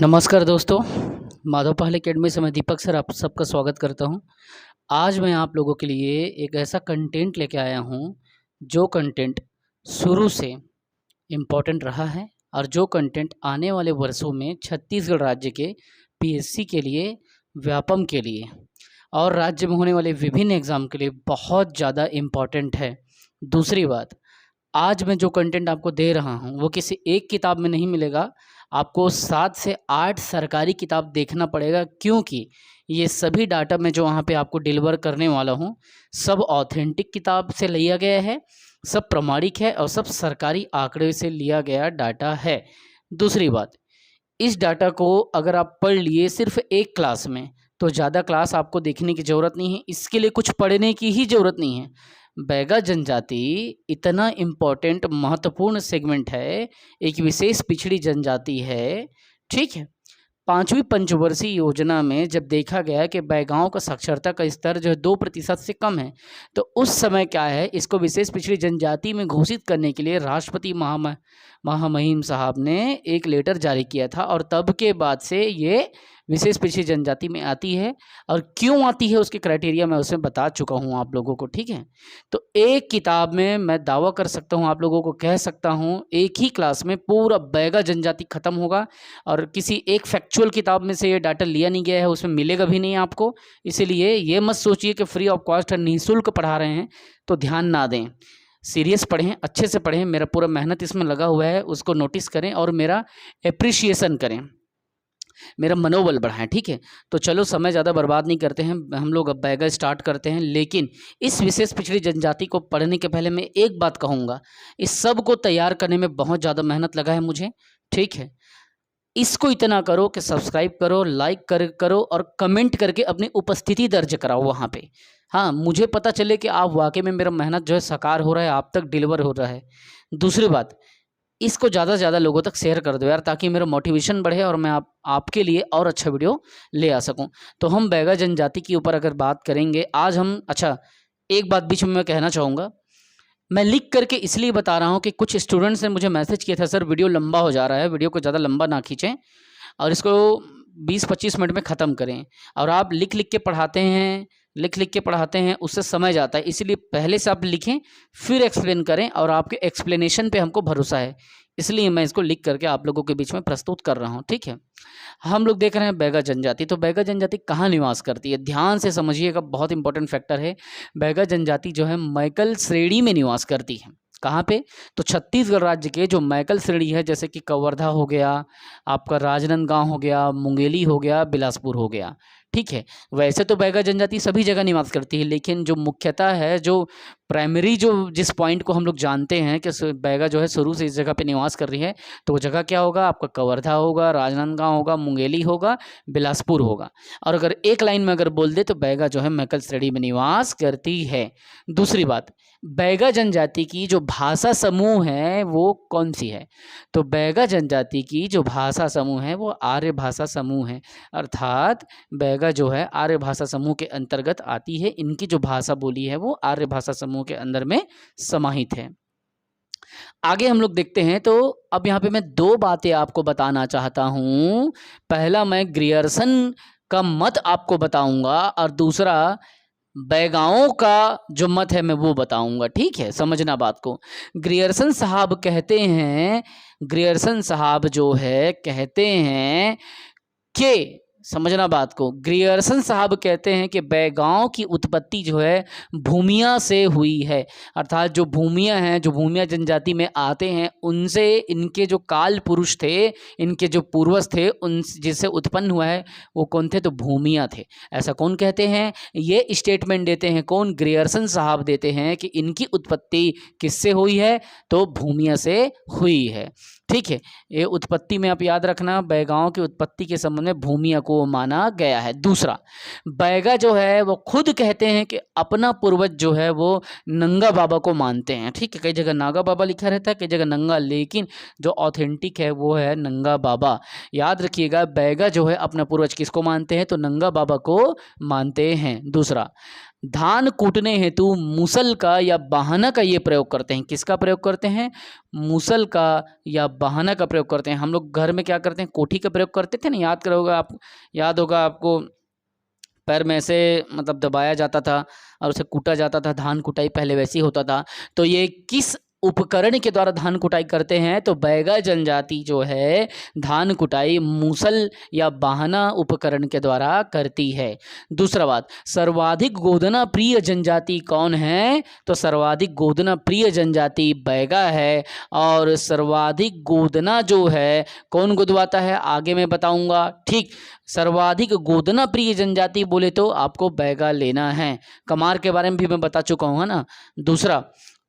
नमस्कार दोस्तों, माधव पहल एकेडमी से मैं दीपक सर आप सबका स्वागत करता हूं। आज मैं आप लोगों के लिए एक ऐसा कंटेंट लेके आया हूं जो कंटेंट शुरू से इम्पोर्टेंट रहा है और जो कंटेंट आने वाले वर्षों में छत्तीसगढ़ राज्य के पीएससी के लिए, व्यापम के लिए और राज्य में होने वाले विभिन्न एग्ज़ाम के लिए बहुत ज़्यादा इम्पॉर्टेंट है। दूसरी बात, आज मैं जो कंटेंट आपको दे रहा हूँ वो किसी एक किताब में नहीं मिलेगा, आपको 7 से 8 सरकारी किताब देखना पड़ेगा, क्योंकि ये सभी डाटा मैं जो वहाँ पे आपको डिलीवर करने वाला हूँ सब ऑथेंटिक किताब से लिया गया है, सब प्रमाणिक है और सब सरकारी आंकड़े से लिया गया डाटा है। दूसरी बात, इस डाटा को अगर आप पढ़ लिए सिर्फ एक क्लास में तो ज़्यादा क्लास आपको देखने की ज़रूरत नहीं है, इसके लिए कुछ पढ़ने की ही ज़रूरत नहीं है। बैगा जनजाति इतना इम्पोर्टेंट महत्वपूर्ण सेगमेंट है, एक विशेष पिछड़ी जनजाति है, ठीक है। 5वीं पंचवर्षीय योजना में जब देखा गया कि बैगाओं का साक्षरता का स्तर जो है 2% से कम है, तो उस समय क्या है, इसको विशेष पिछड़ी जनजाति में घोषित करने के लिए राष्ट्रपति महामहिम साहब ने एक लेटर जारी किया था और तब के बाद से ये विशेष पिछड़ी जनजाति में आती है। और क्यों आती है उसके क्राइटेरिया मैं उसमें बता चुका हूँ आप लोगों को, ठीक है। तो एक किताब में मैं दावा कर सकता हूँ, आप लोगों को कह सकता हूँ, एक ही क्लास में पूरा बैगा जनजाति खत्म होगा और किसी एक फैक्चुअल किताब में से ये डाटा लिया नहीं गया है, उसमें मिलेगा भी नहीं आपको। इसीलिए ये मत सोचिए कि फ्री ऑफ कॉस्ट और निःशुल्क पढ़ा रहे हैं तो ध्यान ना दें, सीरियस पढ़ें, अच्छे से पढ़ें, मेरा पूरा मेहनत इसमें लगा हुआ है उसको नोटिस करें और मेरा एप्रिसिएशन करें, मेरा मनोबल बढ़ाएं, ठीक है। तो चलो समय ज़्यादा बर्बाद नहीं करते हैं, हम लोग अब बैगा स्टार्ट करते हैं। लेकिन इस विशेष पिछड़ी जनजाति को पढ़ने के पहले मैं एक बात कहूँगा, इस सब को तैयार करने में बहुत ज़्यादा मेहनत लगा है मुझे, ठीक है। इसको इतना करो कि सब्सक्राइब करो, लाइक करो और कमेंट करके अपनी उपस्थिति दर्ज कराओ वहाँ पे। हाँ, मुझे पता चले कि आप वाकई में मेरा मेहनत जो है साकार हो रहा है, आप तक डिलीवर हो रहा है। दूसरी बात, इसको ज़्यादा से ज़्यादा लोगों तक शेयर कर दो यार, ताकि मेरा मोटिवेशन बढ़े और मैं आपके लिए और अच्छा वीडियो ले आ सकूं। तो हम बैगा जनजाति के ऊपर अगर बात करेंगे आज हम, अच्छा एक बात बीच में मैं कहना चाहूँगा, मैं लिख करके इसलिए बता रहा हूँ कि कुछ स्टूडेंट्स ने मुझे मैसेज किया था, सर वीडियो लंबा हो जा रहा है, वीडियो को ज़्यादा लंबा ना खींचें और इसको 20-25 मिनट में ख़त्म करें। और आप लिख लिख के पढ़ाते हैं उससे समय जाता है, इसलिए पहले से आप लिखें फिर एक्सप्लेन करें और आपके एक्सप्लेनेशन पे हमको भरोसा है, इसलिए मैं इसको लिख करके आप लोगों के बीच में प्रस्तुत कर रहा हूँ, ठीक है। हम लोग देख रहे हैं बैगा जनजाति। तो बैगा जनजाति कहाँ निवास करती है, ध्यान से समझिएगा, बहुत इंपॉर्टेंट फैक्टर है। बैगा जनजाति जो है मैकल श्रेणी में निवास करती है। कहाँ पे, तो छत्तीसगढ़ राज्य के जो मैकल श्रेणी है, जैसे कि कवर्धा हो गया, आपका राजनांदगांव हो गया, मुंगेली हो गया, बिलासपुर हो गया, ठीक है। वैसे तो बैगा जनजाति सभी जगह निवास करती है, लेकिन जो मुख्यतः है, जो प्राइमरी, जो जिस पॉइंट को हम लोग जानते हैं कि बैगा जो है शुरू से इस जगह पे निवास कर रही है, तो वो जगह क्या होगा, आपका कवर्धा होगा, राजनांदगांव होगा, मुंगेली होगा, बिलासपुर होगा। और अगर एक लाइन में अगर बोल दे तो बैगा जो है मैकल श्रेणी में निवास करती है। दूसरी बात, बैगा जनजाति की जो भाषा समूह है वो कौन सी है, तो बैगा जनजाति की जो भाषा समूह है वो आर्य भाषा समूह है, अर्थात बैगा जो है आर्य भाषा समूह के अंतर्गत आती है। इनकी जो भाषा बोली है वो आर्य भाषा समूह के अंदर में समाहित है। आगे हम लोग देखते हैं। तो अब यहाँ पे मैं दो बातें आपको बताना चाहता हूँ। पहला, मैं ग्रियर्सन का मत आपको बताऊंगा और दूसरा बैगाओं का जो मत है मैं वो बताऊंगा, ठीक है। समझना बात को। ग्रियर्सन साहब कहते हैं, ग्रियर्सन साहब जो है कहते हैं कि, समझना बात को, ग्रियर्सन साहब कहते हैं कि बैगाओं की उत्पत्ति जो है भूमिया से हुई है, अर्थात जो भूमिया हैं, जो भूमिया जनजाति में आते हैं, उनसे इनके जो काल पुरुष थे, इनके जो पूर्वज थे, उन जिससे उत्पन्न हुआ है वो कौन थे, तो भूमिया थे। ऐसा कौन कहते हैं, ये स्टेटमेंट देते हैं कौन, ग्रियर्सन साहब देते हैं कि इनकी उत्पत्ति किससे हुई है, तो भूमिया से हुई है, ठीक है। ये उत्पत्ति में आप याद रखना, बैगाओं की उत्पत्ति के संबंध में भूमिया को माना गया है। दूसरा, बैगा जो है वो खुद कहते हैं कि अपना पूर्वज जो है वो नंगा बाबा को मानते हैं, ठीक है। कई जगह नागा बाबा लिखा रहता है, कई जगह नंगा, लेकिन जो ऑथेंटिक है वो है नंगा बाबा। याद रखिएगा, बैगा जो है अपना पूर्वज किसको मानते हैं, तो नंगा बाबा को मानते हैं। दूसरा, धान कूटने हेतु मूसल का या बाहना का ये प्रयोग करते हैं। किसका प्रयोग करते हैं? मूसल का या बाहना का प्रयोग करते हैं। हम लोग घर में क्या करते हैं? कोठी का प्रयोग करते थे ना, याद होगा आपको, पैर में ऐसे मतलब दबाया जाता था और उसे कूटा जाता था। धान कुटाई पहले वैसे ही होता था। तो ये किस उपकरण के द्वारा धान कुटाई करते हैं? तो बैगा जनजाति जो है धान कुटाई मूसल या बाहना उपकरण के द्वारा करती है। दूसरा बात, सर्वाधिक गोदना प्रिय जनजाति कौन है? तो सर्वाधिक गोदना प्रिय जनजाति बैगा है। और सर्वाधिक गोदना जो है कौन गुदवाता है? आगे मैं बताऊंगा। ठीक, सर्वाधिक गोदना प्रिय जनजाति बोले तो आपको बैगा लेना है। कमार के बारे में भी मैं बता चुका हूँ, है ना। दूसरा,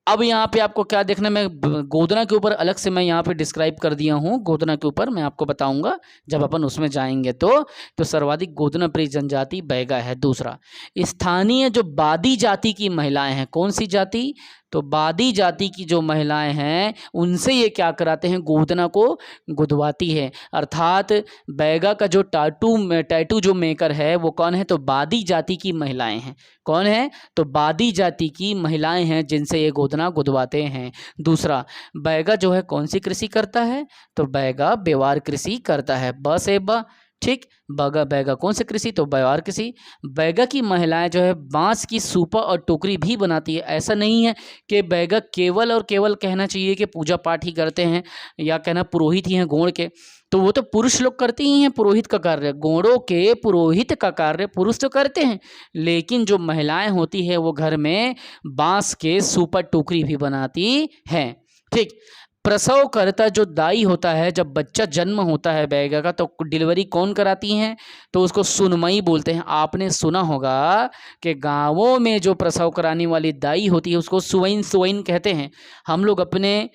अब यहाँ पे आपको क्या देखना, मैं गोदना के ऊपर अलग से मैं यहाँ पे डिस्क्राइब कर दिया हूँ। गोदना के ऊपर मैं आपको बताऊंगा जब अपन उसमें जाएंगे। तो सर्वाधिक गोदना प्रिय जनजाति बैगा है। दूसरा, स्थानीय जो बादी जाति की महिलाएं हैं, कौन सी जाति? तो बादी जाति की जो महिलाएं हैं उनसे ये क्या कराते हैं? गोदना को गुदवाती है। अर्थात बैगा का जो टैटू जो मेकर है वो कौन है? तो बादी जाति की महिलाएं हैं। कौन है? तो बादी जाति की महिलाएं हैं जिनसे ये गोदना गुदवाते हैं। दूसरा, बैगा जो है कौन सी कृषि करता है? तो बैगा बेवार कृषि करता है। बस ए बा, ठीक। बैगा कौन सी कृषि? तो बेवार कृषि। बैगा की महिलाएं जो है बांस की सूपा और टोकरी भी बनाती है। ऐसा नहीं है कि बैगा केवल और केवल कहना चाहिए कि पूजा पाठ ही करते हैं या कहना पुरोहित ही हैं गोंड़ के। तो वो तो पुरुष लोग करते ही हैं पुरोहित का कार्य। गोंड़ों के पुरोहित का कार्य पुरुष तो करते हैं, लेकिन जो महिलाएं होती है वो घर में बांस के सूपा टोकरी भी बनाती हैं। ठीक। प्रसव करता जो दाई होता है, जब बच्चा जन्म होता है बैगा का, तो डिलीवरी कौन कराती हैं? तो उसको सुनमई बोलते हैं। आपने सुना होगा कि गांवों में जो प्रसव कराने वाली दाई होती है उसको सुवैन कहते हैं। हम लोग अपने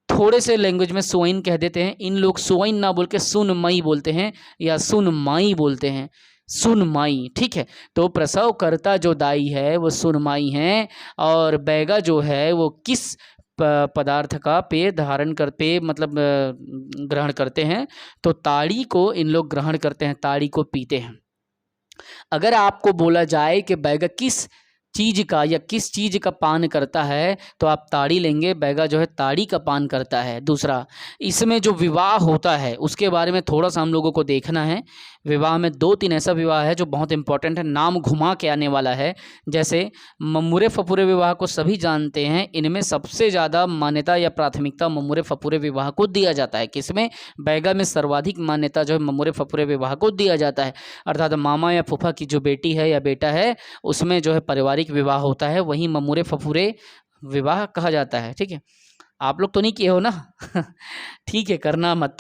थोड़े से लैंग्वेज में सुवैन कह देते हैं, इन लोग सुवैन ना बोल के सुनमई बोलते हैं या सुनमाई बोलते हैं। सुनमाई, ठीक है। तो प्रसव करता जो दाई है वो सुनमाई है। और बैगा जो है वो किस पदार्थ का पेय धारण कर पेय मतलब ग्रहण करते हैं? तो ताड़ी को इन लोग ग्रहण करते हैं, ताड़ी को पीते हैं। अगर आपको बोला जाए कि बैगा किस चीज का या किस चीज का पान करता है तो आप ताड़ी लेंगे। बैगा जो है ताड़ी का पान करता है। दूसरा, इसमें जो विवाह होता है उसके बारे में थोड़ा सा हम लोगों को देखना है। विवाह में 2-3 ऐसा विवाह है जो बहुत इंपॉर्टेंट है, नाम घुमा के आने वाला है। जैसे मम्मुरे फपुरे विवाह को सभी जानते हैं। इनमें सबसे ज़्यादा मान्यता या प्राथमिकता मम्मुरे फपुरे विवाह को दिया जाता है। किसमें? बैगा में सर्वाधिक मान्यता जो है मम्मुरे फपुरे विवाह को दिया जाता है। अर्थात मामा या फूफा की जो बेटी है या बेटा है उसमें जो है पारिवारिक विवाह होता है, वही मम्मुरे फफूरे विवाह कहा जाता है। ठीक है, आप लोग तो नहीं किए हो ना? ठीक है, करना मत,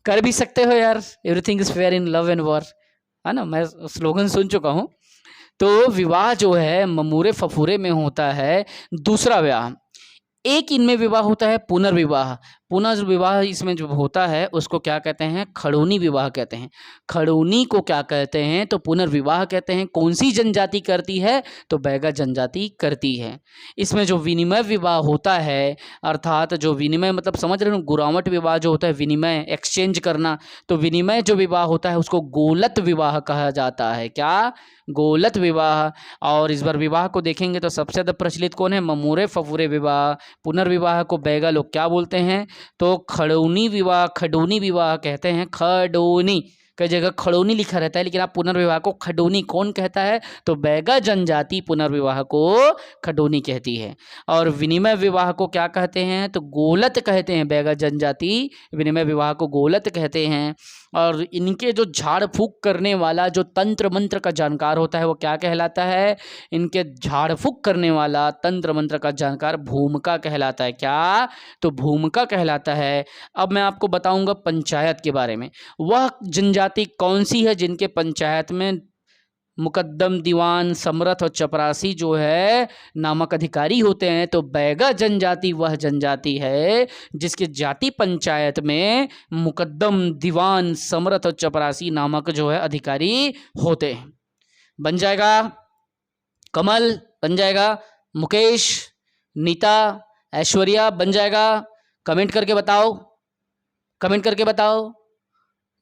कर भी सकते हो यार। Everything is fair in love and war, है ना। मैं स्लोगन सुन चुका हूँ। तो विवाह जो है मम्मुरे फफूरे में होता है। दूसरा विवाह, एक इनमें विवाह होता है पुनर्विवाह। पुनर्विवाह इसमें जो होता है उसको क्या कहते हैं? खड़ोनी विवाह कहते हैं। खड़ोनी को क्या कहते हैं? तो पुनर्विवाह कहते हैं। कौन सी जनजाति करती है? तो बैगा जनजाति करती है। इसमें जो विनिमय विवाह होता है, अर्थात जो विनिमय मतलब समझ रहे हो, गुरावट विवाह जो होता है, विनिमय एक्सचेंज करना, तो विनिमय जो विवाह होता है उसको गोलत विवाह कहा जाता है। क्या? गोलत विवाह। और इस बार विवाह को देखेंगे तो सबसे ज़्यादा प्रचलित कौन है? मम्मुरे फफूरे विवाह। पुनर्विवाह को बैगा लोग क्या बोलते हैं? तो खड़ोनी विवाह, खडोनी विवाह कहते हैं। खडोनी, कई जगह खड़ोनी लिखा रहता है लेकिन आप पुनर्विवाह को खडोनी कौन कहता है? तो बैगा जनजाति पुनर्विवाह को खडोनी कहती है। और विनिमय विवाह को क्या कहते हैं? तो गोलत कहते हैं। बैगा जनजाति विनिमय विवाह को गोलत कहते हैं। और इनके जो झाड़ फूक करने वाला जो तंत्र मंत्र का जानकार होता है वो क्या कहलाता है? इनके झाड़ फूक करने वाला तंत्र मंत्र का जानकार भूमिका कहलाता है। क्या? तो भूमिका कहलाता है। अब मैं आपको बताऊंगा पंचायत के बारे में। वह जनजाति कौन सी है जिनके पंचायत में मुकद्दम, दीवान, समरथ और चपरासी जो है नामक अधिकारी होते हैं? तो बैगा जनजाति वह जनजाति है जिसके जाति पंचायत में मुकद्दम, दीवान, समरथ और चपरासी नामक जो है अधिकारी होते हैं। बन जाएगा कमल, बन जाएगा मुकेश, नीता, ऐश्वर्या, बन जाएगा? कमेंट करके बताओ, कमेंट करके बताओ।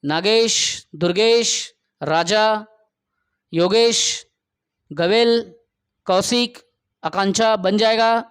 नागेश, दुर्गेश, राजा, योगेश, गवेल, कौशिक, आकांक्षा बन जाएगा।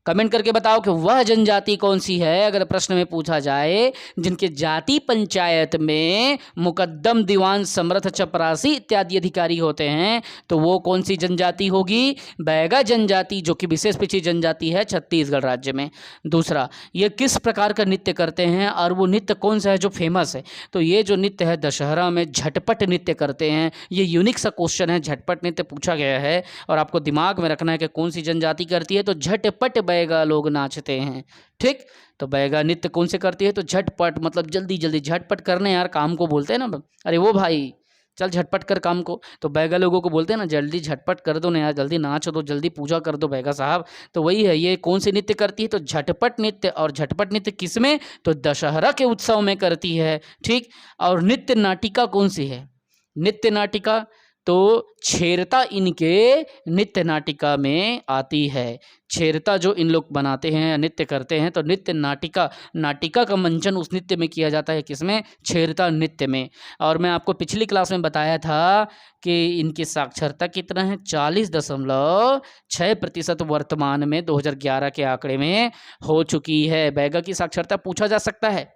कमेंट करके बताओ कि वह जनजाति कौन सी है, अगर प्रश्न में पूछा जाए, जिनके जाति पंचायत में मुकद्दम, दीवान, समर्थ, चपरासी इत्यादि अधिकारी होते हैं, तो वो कौन सी जनजाति होगी? बैगा जनजाति, जो कि विशेष पिछड़ी जनजाति है छत्तीसगढ़ राज्य में। दूसरा, ये किस प्रकार का नृत्य करते हैं और वो नृत्य कौन सा है जो फेमस है? तो ये जो नृत्य है दशहरा में झटपट नृत्य करते हैं। ये यूनिक सा क्वेश्चन है, झटपट नृत्य पूछा गया है और आपको दिमाग में रखना है कि कौन सी जनजाति करती है। तो झटपट बैगा लोग नाचते हैं। ठीक, तो बैगा नृत्य कौन से करती है? तो झटपट, मतलब जल्दी जल्दी, झटपट करने यार काम को बोलते हैं ना, अरे वो भाई चल झटपट कर काम को, तो बैगा लोगों को बोलते हैं ना जल्दी झटपट कर दो ना यार, जल्दी नाच दो, जल्दी पूजा कर दो बैगा साहब। तो वही है, ये कौन सी नृत्य करती है? तो झटपट नृत्य। और झटपट नृत्य किस में? तो दशहरा के उत्सव में करती है। ठीक, और नृत्य नाटिका कौन सी है? नृत्य नाटिका तो छेरता इनके नृत्य नाटिका में आती है। छेरता जो इन लोग बनाते हैं, नृत्य करते हैं, तो नृत्य नाटिका, नाटिका का मंचन उस नृत्य में किया जाता है। किसमें? छेरता नृत्य में। और मैं आपको पिछली क्लास में बताया था कि इनकी साक्षरता कितना है? 40.6% वर्तमान में 2011 के आंकड़े में हो चुकी है। बैगा की साक्षरता पूछा जा सकता है।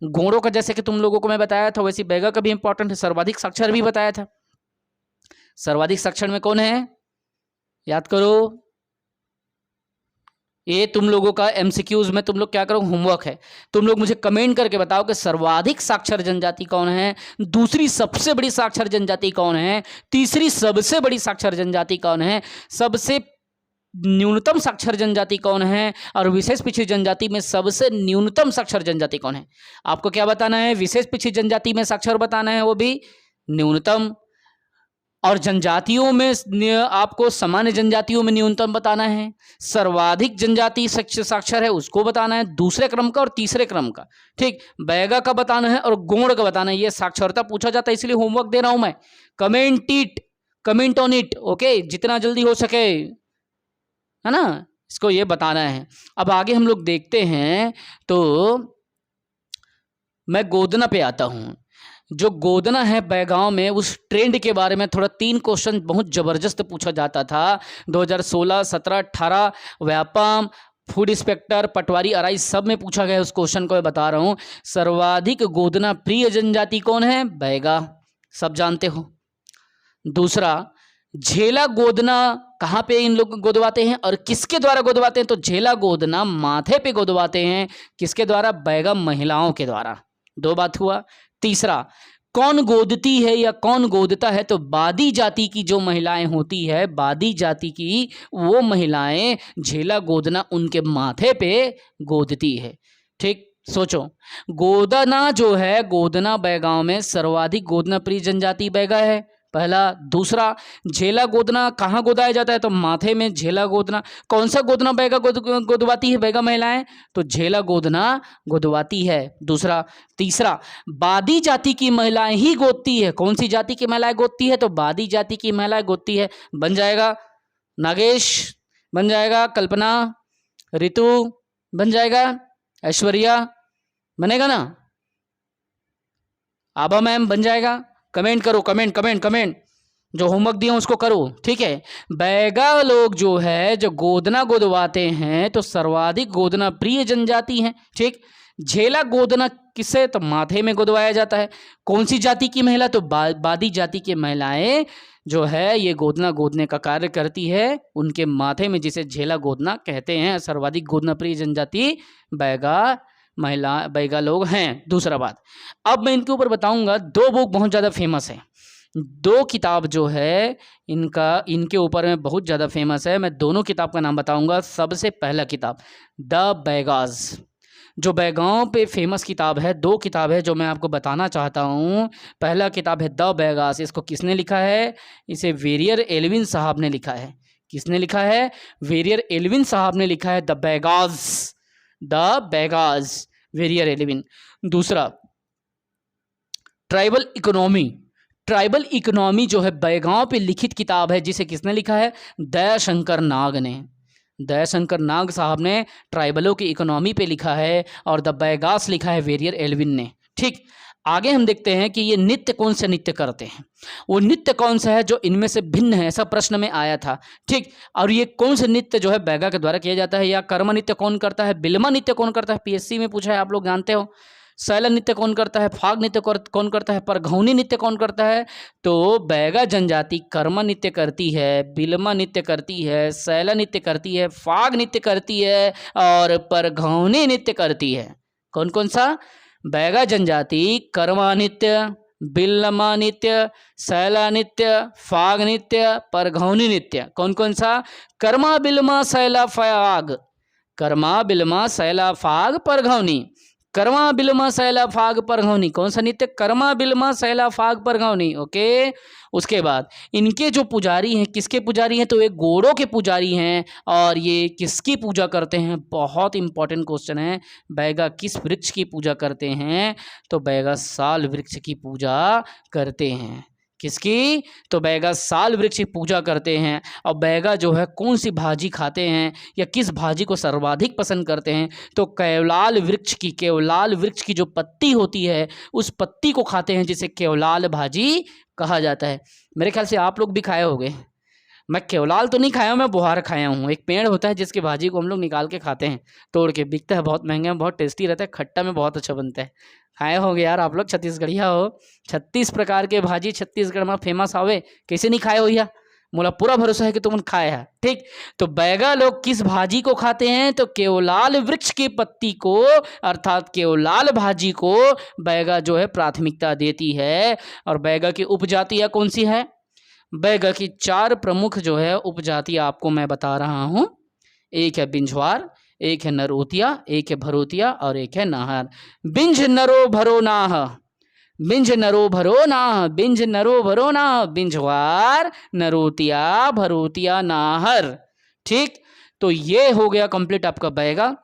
गोंडों का जैसे कि तुम लोगों को मैं बताया था, वैसे बैगा का भी इंपॉर्टेंट है। सर्वाधिक साक्षर भी बताया था। सर्वाधिक साक्षर में कौन है? याद करो। ये तुम लोगों का एमसीक्यूज में तुम लोग क्या करो, होमवर्क है। तुम लोग मुझे कमेंट करके बताओ कि सर्वाधिक साक्षर जनजाति कौन है, दूसरी सबसे बड़ी साक्षर जनजाति कौन है, तीसरी सबसे बड़ी साक्षर जनजाति कौन है, सबसे न्यूनतम साक्षर जनजाति कौन है, और विशेष पिछड़ी जनजाति में सबसे न्यूनतम साक्षर जनजाति कौन है। आपको क्या बताना है? विशेष पिछड़ी जनजाति में साक्षर बताना है, वो भी न्यूनतम, और जनजातियों में आपको सामान्य जनजातियों में न्यूनतम बताना है। सर्वाधिक जनजाति साक्षर है उसको बताना है, दूसरे क्रम का और तीसरे क्रम का। ठीक, बैगा का बताना है और गोंड का बताना है। ये साक्षरता पूछा जाता है, इसलिए होमवर्क दे रहा हूं मैं। कमेंट ऑन इट, ओके, जितना जल्दी हो सके, है ना, इसको ये बताना है। अब आगे हम लोग देखते हैं, तो मैं गोदना पे आता हूं। जो गोदना है बैगांव में, उस ट्रेंड के बारे में थोड़ा 3 क्वेश्चन बहुत ज़बरदस्त पूछा जाता था। 2016, 17, 18 व्यापाम, फूड इंस्पेक्टर, पटवारी, अराई सब में पूछा गया। उस क्वेश्चन को मैं बता रहा हूँ। सर्वाधिक गोदना प्रिय जनजाति कौन है? बैगा, सब जानते हो। दूसरा, झेला गोदना कहाँ पे इन लोग गोदवाते हैं और किसके द्वारा गोदवाते हैं? तो झेला गोदना माथे पे गोदवाते हैं। किसके द्वारा? बैगा महिलाओं के द्वारा। 2 बात हुआ। तीसरा, कौन गोदती है या कौन गोदता है? तो बादी जाति की जो महिलाएं होती है, बादी जाति की वो महिलाएं झेला गोदना उनके माथे पे गोदती है। ठीक, सोचो, गोदना जो है, गोदना बैगांव में सर्वाधिक गोदना प्रिय जनजाति बैगा है, पहला। दूसरा, झेला गोदना कहाँ गोदाया जाता है? तो माथे में झेला गोदना। कौन सा गोदना बैगा गोदवाती है बैगा महिलाएं? तो झेला गोदना गोदवाती है, दूसरा। तीसरा, बादी जाति की महिलाएं ही गोदती है। कौन सी जाति की महिलाएं गोदती है? तो बादी जाति की महिलाएं गोदती है। बन जाएगा नागेश, बन जाएगा कल्पना, ऋतु बन जाएगा, ऐश्वर्या बनेगा ना, आबा मैम बन जाएगा। कमेंट करो, कमेंट, जो होमवर्क दिया उसको करो। ठीक है, बैगा लोग जो है, जो गोदना गोदवाते हैं, तो सर्वाधिक गोदना प्रिय जनजाति हैं। ठीक, झेला गोदना किससे? तो माथे में गोदवाया जाता है। कौन सी जाति की महिला? तो बादी जाति की महिलाएं जो है ये गोदना गोदने का कार्य करती है उनके माथे में, जिसे झेला गोदना कहते हैं। सर्वाधिक गोदना प्रिय जनजाति बैगा लोग हैं। दूसरा बात, अब मैं इनके ऊपर बताऊंगा। 2 बुक बहुत ज़्यादा फेमस है, 2 किताब जो है इनके ऊपर में बहुत ज़्यादा फेमस है। मैं दोनों किताब का नाम बताऊंगा। सबसे पहला किताब द बैगाज, जो बैगांव पे फेमस किताब है। 2 किताब है जो मैं आपको बताना चाहता हूँ। पहला किताब है द बैगाज। इसको किसने लिखा है? इसे वेरियर एल्विन साहब ने लिखा है। किसने लिखा है? वेरियर एल्विन साहब ने लिखा है द बैगाज, वेरियर एल्विन। दूसरा, ट्राइबल इकोनॉमी जो है बैगांव पे लिखित किताब है, जिसे किसने लिखा है? दयाशंकर नाग ने। दयाशंकर नाग साहब ने ट्राइबलों की इकोनॉमी पे लिखा है, और द बैगास लिखा है वेरियर एल्विन ने। ठीक, आगे हम देखते हैं कि ये नित्य कौन से नित्य करते हैं, वो नित्य कौन सा है जो इनमें से भिन्न है, ऐसा प्रश्न में आया था। ठीक, और ये कौन से नित्य जो है बैगा के द्वारा किया जाता है, या कर्म नित्य कौन करता है, बिल्मा नित्य कौन करता है, पीएससी में पूछा है, आप लोग जानते हो। शैल नित्य कौन करता है, फाग नित्य कौन करता है, परघौनी नित्य कौन करता है। तो बैगा जनजाति कर्म नित्य करती है, बिल्मा नित्य करती है, शैल नित्य करती है, फाग नित्य करती है और परघौनी नित्य करती है। कौन कौन सा? बैगा जनजाति कर्मा नित्य, बिल्मा नित्य, शैला नित्य, फाग नित्य, परघौनी नित्य। कौन कौन सा? कर्मा बिल्मा शैला फाग, कर्मा बिल्मा शैला फाग परघौनी, कर्मा बिल्मा शैला फाग परघौनी। कौन सा नित्य? कर्मा बिल्मा शैला फाग परघौनी। ओके, उसके बाद इनके जो पुजारी हैं, किसके पुजारी हैं? तो ये घोड़ों के पुजारी हैं। और ये किसकी पूजा करते हैं? बहुत इंपॉर्टेंट क्वेश्चन है। बैगा किस वृक्ष की पूजा करते हैं? तो बैगा साल वृक्ष की पूजा करते हैं। किसकी? तो बैगा साल वृक्ष की पूजा करते हैं। और बैगा जो है कौन सी भाजी खाते हैं, या किस भाजी को सर्वाधिक पसंद करते हैं? तो केवलाल वृक्ष की, केवलाल वृक्ष की जो पत्ती होती है उस पत्ती को खाते हैं, जिसे केवलाल भाजी कहा जाता है। मेरे ख्याल से आप लोग भी खाए होंगे। मैं केवलाल तो नहीं खाया हूँ, मैं बुहार खाया हूँ। एक पेड़ होता है जिसकी भाजी को हम लोग निकाल के खाते हैं, तोड़ के, बिकता है बहुत महंगे में, बहुत टेस्टी रहता है, खट्टा में बहुत अच्छा बनता है। खाए होंगे यार आप लोग, छत्तीसगढ़िया हो। 36 प्रकार के भाजी छत्तीसगढ़ में फेमस आवे, कैसे नहीं खाए हो भैया? मोला पूरा भरोसा है कि तुम खाए हैं। ठीक, तो बैगा लोग किस भाजी को खाते हैं? तो केवलाल वृक्ष की पत्ती को, अर्थात केवलाल भाजी को बैगा जो है प्राथमिकता देती है। और बैगा की उपजातियां कौन सी है? बैगा की 4 प्रमुख जो है उपजातियां आपको मैं बता रहा हूं। एक है बिंझवार, एक है नरोतिया, एक है भरोतिया और एक है नाहर। बिंझ नरो भरो नाह, बिंझ नरो भरो नाह, बिंझ नरो भरो नाह, बिंझवार, नरोतिया, भरोतिया, नाहर। ठीक, तो ये हो गया कंप्लीट आपका बैगा।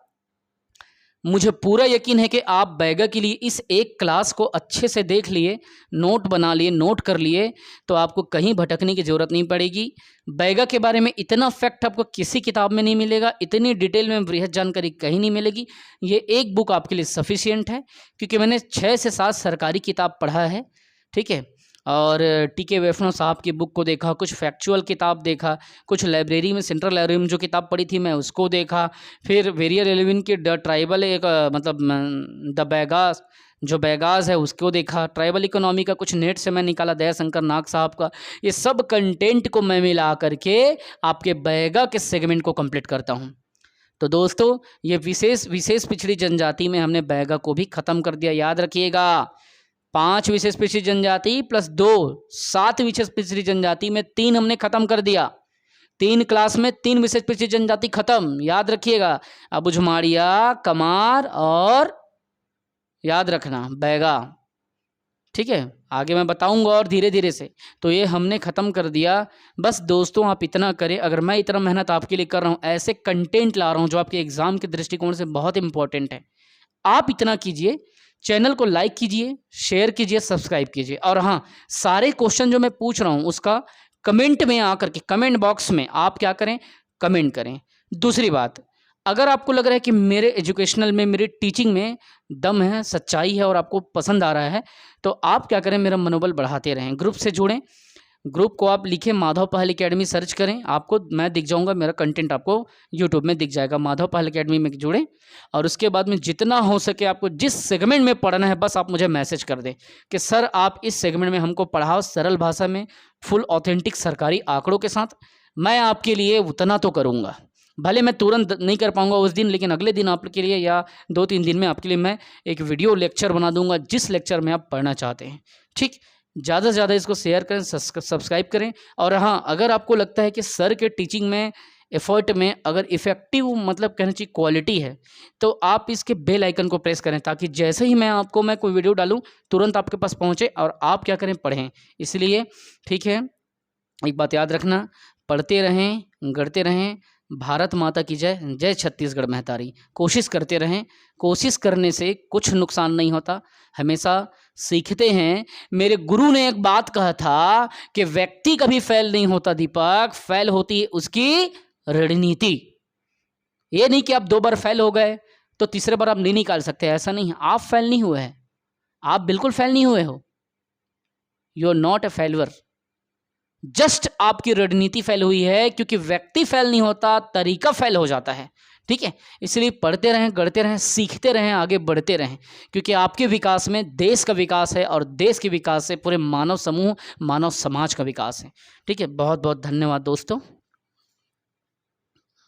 मुझे पूरा यकीन है कि आप बैगा के लिए इस एक क्लास को अच्छे से देख लिए, नोट बना लिए, नोट कर लिए, तो आपको कहीं भटकने की ज़रूरत नहीं पड़ेगी। बैगा के बारे में इतना फैक्ट आपको किसी किताब में नहीं मिलेगा, इतनी डिटेल में बृहद जानकारी कहीं नहीं मिलेगी। ये एक बुक आपके लिए सफिशिएंट है, क्योंकि मैंने 6 से 7 सरकारी किताब पढ़ा है। ठीक है, और टी.के. वैष्णव साहब की बुक को देखा, कुछ फैक्चुअल किताब देखा, कुछ लाइब्रेरी में, सेंट्रल लाइब्रेरी में जो किताब पढ़ी थी मैं उसको देखा, फिर वेरियर एलेविन की द ट्राइबल, एक मतलब द बैगास, जो बैगास है उसको देखा, ट्राइबल इकोनॉमी का कुछ नेट से मैं निकाला, दयाशंकर नाग साहब का। ये सब कंटेंट को मैं मिला करके आपके बैगा के सेगमेंट को कंप्लीट करता हूँ। तो दोस्तों, ये विशेष पिछड़ी जनजाति में हमने बैगा को भी ख़त्म कर दिया। याद रखिएगा, 5 विशेष पिछड़ी जनजाति प्लस 2, 7 विशेष पिछड़ी जनजाति में 3 हमने खत्म कर दिया। 3 क्लास में 3 विशेष पिछड़ी जनजाति खत्म। याद रखिएगा, अबुझमाड़िया, कमार और याद रखना बैगा। ठीक है, आगे मैं बताऊंगा और धीरे धीरे से। तो ये हमने ख़त्म कर दिया। बस दोस्तों, आप इतना करें, अगर मैं इतना मेहनत आपके लिए कर रहा हूँ, ऐसे कंटेंट ला रहा हूँ जो आपके एग्जाम के दृष्टिकोण से बहुत इंपॉर्टेंट है, आप इतना कीजिए, चैनल को लाइक कीजिए, शेयर कीजिए, सब्सक्राइब कीजिए। और हाँ, सारे क्वेश्चन जो मैं पूछ रहा हूँ उसका कमेंट में आकर के, कमेंट बॉक्स में आप क्या करें? कमेंट करें। दूसरी बात, अगर आपको लग रहा है कि मेरे एजुकेशनल में, मेरी टीचिंग में दम है, सच्चाई है और आपको पसंद आ रहा है, तो आप क्या करें? मेरा मनोबल बढ़ाते रहें, ग्रुप से जुड़ें। ग्रुप को आप लिखें माधव पहल एकेडमी, सर्च करें, आपको मैं दिख जाऊंगा, मेरा कंटेंट आपको यूट्यूब में दिख जाएगा। माधव पहल एकेडमी में जुड़ें, और उसके बाद में जितना हो सके आपको जिस सेगमेंट में पढ़ना है, बस आप मुझे मैसेज कर दें कि सर आप इस सेगमेंट में हमको पढ़ाओ, सरल भाषा में, फुल ऑथेंटिक सरकारी आंकड़ों के साथ। मैं आपके लिए उतना तो करूँगा, भले मैं तुरंत नहीं कर पाऊंगा उस दिन, लेकिन अगले दिन आपके लिए या 2-3 दिन में आपके लिए मैं एक वीडियो लेक्चर बना दूंगा, जिस लेक्चर में आप पढ़ना चाहते हैं। ठीक, ज़्यादा से ज़्यादा इसको शेयर करें, सब्सक्राइब करें। और हाँ, अगर आपको लगता है कि सर के टीचिंग में, एफर्ट में अगर इफ़ेक्टिव, मतलब कहना चाहिए क्वालिटी है, तो आप इसके बेल आइकन को प्रेस करें, ताकि जैसे ही मैं कोई वीडियो डालूँ तुरंत आपके पास पहुँचे और आप क्या करें? पढ़ें। इसलिए ठीक है, एक बात याद रखना, पढ़ते रहें, गढ़ते रहें। भारत माता की जय, जय छत्तीसगढ़ महतारी। कोशिश करते रहें, कोशिश करने से कुछ नुकसान नहीं होता, हमेशा सीखते हैं। मेरे गुरु ने एक बात कहा था कि व्यक्ति कभी फेल नहीं होता दीपक, फेल होती है उसकी रणनीति। ये नहीं कि आप 2 बार फेल हो गए तो तीसरे बार आप नहीं निकाल सकते, ऐसा नहीं है। आप फेल नहीं हुए हैं, आप बिल्कुल फेल नहीं हुए हो, you are not a failure. Just आपकी रणनीति फेल हुई है, क्योंकि व्यक्ति फेल नहीं होता, तरीका फेल हो जाता है। ठीक है, इसलिए पढ़ते रहें, गढ़ते रहें, सीखते रहें, आगे बढ़ते रहें, क्योंकि आपके विकास में देश का विकास है, और देश के विकास से पूरे मानव समूह, मानव समाज का विकास है। ठीक है, बहुत बहुत धन्यवाद दोस्तों।